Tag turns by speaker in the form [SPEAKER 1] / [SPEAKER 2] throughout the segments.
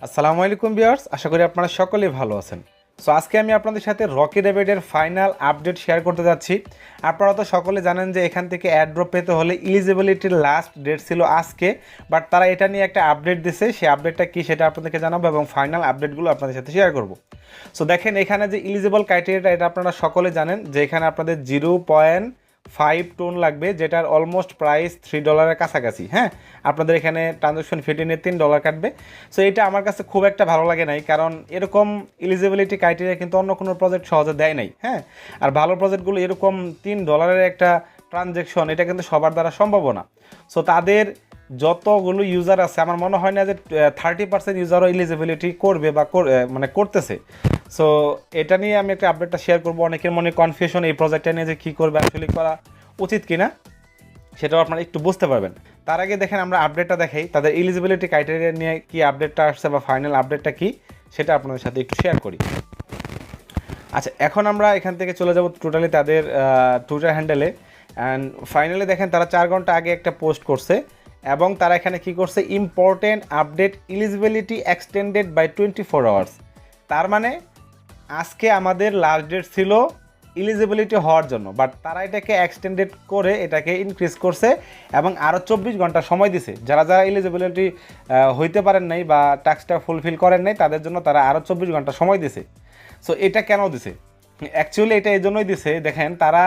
[SPEAKER 1] আসসালামু আলাইকুম ভিউয়ার্স, আশা করি আপনারা সকলেই ভালো আছেন। সো আজকে আমি আপনাদের সাথে রকি রেবিটের ফাইনাল আপডেট শেয়ার করতে যাচ্ছি। আপনারা তো সকলে জানেন যে এখান থেকে অ্যাড্রপ পেতে হলে ইলিজিবিলিটির লাস্ট ডেট ছিল আজকে, বাট তারা এটা নিয়ে একটা আপডেট দিছে। সেই আপডেটটা কী সেটা আপনাদেরকে জানাবো এবং ফাইনাল আপডেটগুলো আপনাদের সাথে শেয়ার করব। সো দেখেন এখানে যে ইলিজিবল ক্রাইটেরিয়াটা এটা আপনারা সকলে জানেন যে এখানে আপনাদের 0.5 টোন লাগবে, যেটার অলমোস্ট প্রাইস $3 কাছাকাছি। হ্যাঁ, আপনাদের এখানে ট্রানজাকশন ফিটি নিয়ে $3 কাটবে। সো এটা আমার কাছে খুব একটা ভালো লাগে নাই, কারণ এরকম ইলিজিবিলিটি ক্রাইটেরিয়া কিন্তু অন্য কোনো প্রজেক্ট সহজে দেয় নাই। হ্যাঁ, আর ভালো প্রজেক্টগুলো এরকম $3 একটা ট্রানজ্যাকশন এটা কিন্তু সবার দ্বারা সম্ভব না। সো তাদের যতগুলো ইউজার আছে আমার মনে হয় না যে 30% ইউজারও ইলিজিবিলিটি করবে বা মানে করতেছে। সো এটা নিয়ে আমি একটা আপডেটটা শেয়ার করবো। অনেকের মনে কনফিউশন এই প্রজেক্টটা নিয়ে যে কী করবে, আসলে করা উচিত কিনা সেটাও আপনারা একটু বুঝতে পারবেন। তার আগে দেখেন আমরা আপডেটটা দেখাই, তাদের এলিজিবিলিটি ক্রাইটেরিয়া নিয়ে কি আপডেটটা আসছে বা ফাইনাল আপডেটটা কি সেটা আপনাদের সাথে একটু শেয়ার করি। আচ্ছা, এখন আমরা এখান থেকে চলে যাব টোটালি তাদের টুইটার হ্যান্ডেলে। অ্যান্ড ফাইনালি দেখেন তারা 4 ঘন্টা আগে একটা পোস্ট করছে এবং তারা এখানে কি করছে, important update eligibility extended by 24 hours. তার মানে আজকে আমাদের লাস্ট ডেট ছিল ইলিজিবিলিটি হওয়ার জন্য, বাট তারা এটাকে এক্সটেন্ডেড করে এটাকে ইনক্রিজ করছে এবং আরও 24 ঘন্টা সময় দিছে। যারা যারা ইলিজিবিলিটি হইতে পারেন নাই বা টাস্কটা ফুলফিল করেন নাই তাদের জন্য তারা আরও 24 ঘন্টা সময় দিছে। সো এটা কেন দিছে? অ্যাকচুয়ালি এটা এই জন্যই দিছে, দেখেন তারা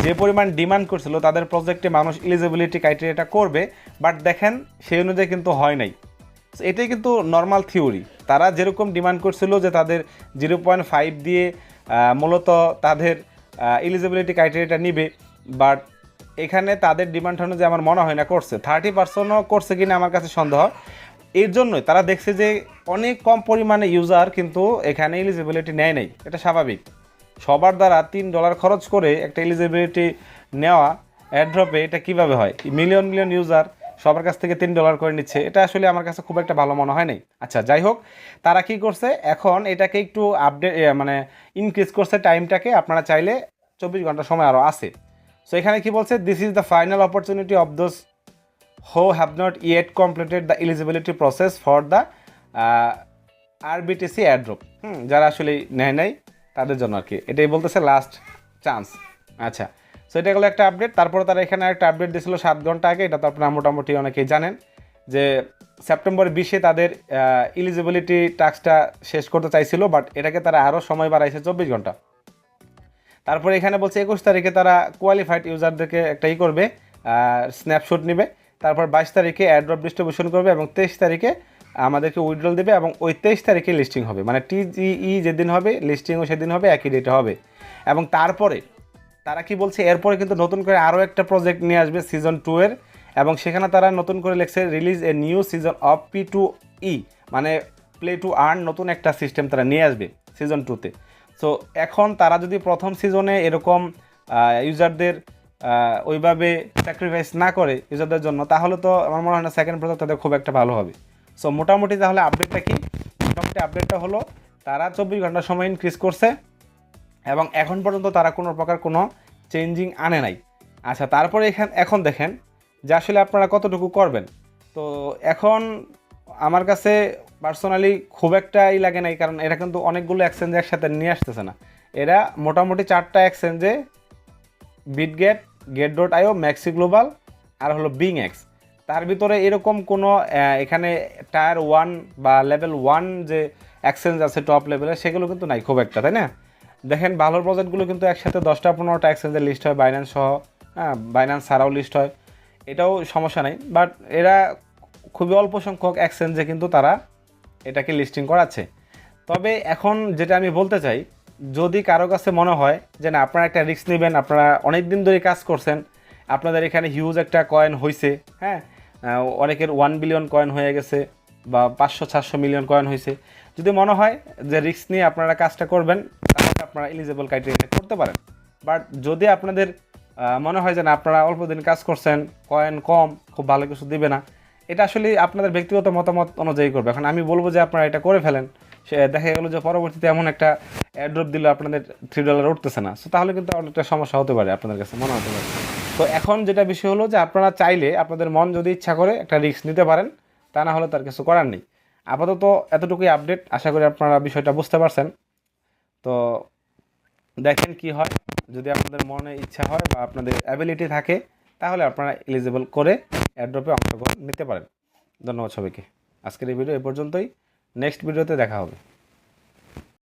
[SPEAKER 1] যে পরিমাণ ডিমান্ড করছিল তাদের প্রজেক্টে মানুষ ইলিজিবিলিটি ক্রাইটেরিয়াটা করবে, বাট দেখেন সেই অনুযায়ী কিন্তু হয় নাই। এটাই কিন্তু নর্মাল থিওরি। তারা যেরকম ডিমান্ড করছিল যে তাদের 0.5 দিয়ে মূলত তাদের এলিজিবিলিটি ক্রাইটেরিয়াটা নিবে, বাট এখানে তাদের ডিমান্ড অনুযায়ী আমার মনে হয় না করছে। 30%ও করছে কিনা আমার কাছে সন্দেহ। এর জন্যই তারা দেখছে যে অনেক কম পরিমাণে ইউজার কিন্তু এখানে এলিজিবিলিটি নেয় নাই। এটা স্বাভাবিক, সবার দ্বারা $3 খরচ করে একটা এলিজিবিলিটি নেওয়া অ্যাড্রপে এটা কিভাবে হয়? মিলিয়ন মিলিয়ন ইউজার সবার কাছ থেকে $3 করে নিচ্ছে, এটা আসলে আমার কাছে খুব একটা ভালো মনে হয় নাই। আচ্ছা, যাই হোক, তারা কি করছে এখন এটাকে একটু আপডেট মানে ইনক্রিজ করছে টাইমটাকে। আপনারা চাইলে 24 ঘন্টা সময় আরও আছে। সো এখানে কি বলছে, this is the final opportunity of those who have not yet completed the eligibility process for the RBTC অ্যাড্রপ। যারা আসলে নেয় নাই তাদের জন্য আর কি, এটাই বলতেছে লাস্ট চান্স। আচ্ছা, সো এটা গেলো একটা আপডেট। তারপরে তারা এখানে একটা আপডেট দিয়েছিল 7 ঘন্টা আগে, এটা তো আপনারা মোটামুটি অনেকেই জানেন যে সেপ্টেম্বর 20-এ তাদের এলিজিবিলিটি টাস্কটা শেষ করতে চাইছিল, বাট এটাকে তারা আরও সময় বাড়াইছে 24 ঘন্টা। তারপরে এখানে বলছে 21 তারিখে তারা কোয়ালিফাইড ইউজারদেরকে একটা করবে, স্ন্যাপশট নেবে। তারপর 22 তারিখে অ্যাড্রপ ডিস্ট্রিবিউশন করবে এবং 23 তারিখে আমাদেরকে উইথড্রল দেবে এবং ওই 23 তারিখে লিস্টিং হবে। মানে টিজিই যেদিন হবে লিস্টিংও সেদিন হবে, একই ডেটে হবে। এবং তারপরে তারা কি বলছে, এরপরে কিন্তু নতুন করে আরও একটা প্রজেক্ট নিয়ে আসবে সিজন 2 এর, এবং সেখানে তারা নতুন করে লিখছে release a new season of P2E, মানে প্লে টু আর্ন, নতুন একটা সিস্টেম তারা নিয়ে আসবে সিজন 2-তে। সো এখন তারা যদি প্রথম সিজনে এরকম ইউজারদের ওইভাবে স্যাক্রিফাইস না করে ইউজারদের জন্য, তাহলে তো আমার মনে হয় না সেকেন্ড প্রজেক্ট তাদের খুব একটা ভালো হবে। সো মোটামুটি তাহলে আপডেটটা কি? মোটামুটি আপডেটটা হলো তারা 24 ঘন্টা সময় ইনক্রিজ করছে এবং এখন পর্যন্ত তারা কোনো প্রকার কোনো চেঞ্জিং আনে নাই। আচ্ছা, তারপরে এখন দেখেন যে আসলে আপনারা কতটুকু করবেন। তো এখন আমার কাছে পার্সোনালি খুব একটা লাগে নাই, কারণ এরা কিন্তু অনেকগুলো এক্সচেঞ্জ একসাথে নিয়ে আসতেছে না। এরা মোটামুটি 4টা এক্সচেঞ্জে, বিটগেট, get.io, ম্যাক্সি গ্লোবাল আর হলো বিংএক্স, তার ভিতরে এরকম কোনো এখানে টায়ার 1 বা লেভেল 1 যে এক্সচেঞ্জ আছে টপ লেভেলের, সেগুলো কিন্তু নাই খুব একটা, তাই না? দেখেন ভালো প্রজেক্টগুলো কিন্তু একসাথে 10টা-15টা এক্সচেঞ্জের লিস্ট হয়, বাইন্যান্স সহ। হ্যাঁ, বাইন্যান্স ছাড়াও লিস্ট হয়, এটাও সমস্যা নাই। বাট এরা খুবই অল্প সংখ্যক এক্সচেঞ্জে কিন্তু তারা এটাকে লিস্টিং করাচ্ছে। তবে এখন যেটা আমি বলতে চাই, যদি কারো কাছে মনে হয় যে না আপনারা একটা রিস্ক নেবেন, আপনারা অনেক দিন ধরে কাজ করছেন, আপনাদের এখানে হিউজ একটা কয়েন হয়েছে, হ্যাঁ, অনেকের 1 বিলিয়ন কয়েন হয়ে গেছে বা 500-400 মিলিয়ন কয়েন হয়েছে, যদি মনে হয় যে রিস্ক নিয়ে আপনারা কাজটা করবেন, তাহলে আপনারা এলিজিবল ক্রাইটেরিয়া করতে পারেন। বাট যদি আপনাদের মনে হয় যে না আপনারা অল্প দিন কাজ করছেন, কয়েন কম, খুব ভালো কিছু দিবে না, এটা আসলে আপনাদের ব্যক্তিগত মতামত অনুযায়ী করবে। এখন আমি বলবো যে আপনারা এটা করে ফেলেন, সে দেখা গেলো যে পরবর্তীতে এমন একটা অ্যাড্রপ দিলে আপনাদের $3 উঠতেছে না, সো তাহলে কিন্তু অনেকটা সমস্যা হতে পারে, আপনাদের কাছে মনে হতে পারে। তো এখন যেটা বিষয় হলো যে আপনারা চাইলে আপনাদের মন যদি ইচ্ছা করে একটা রিস্ক নিতে পারেন, তা না হলে তার কিছু করার নেই। আপাতত এতটুকুই আপডেট, আশা করি আপনারা বিষয়টা বুঝতে পারছেন। তো দেখেন কি হয়, যদি আপনাদের মনে ইচ্ছা হয় বা আপনাদের অ্যাবিলিটি থাকে তাহলে আপনারা এলিজিবল করে এয়ারড্রপে অংশগ্রহণ নিতে পারেন। ধন্যবাদ সবাইকে। আজকের এই ভিডিও এ পর্যন্তই, নেক্সট ভিডিওতে দেখা হবে।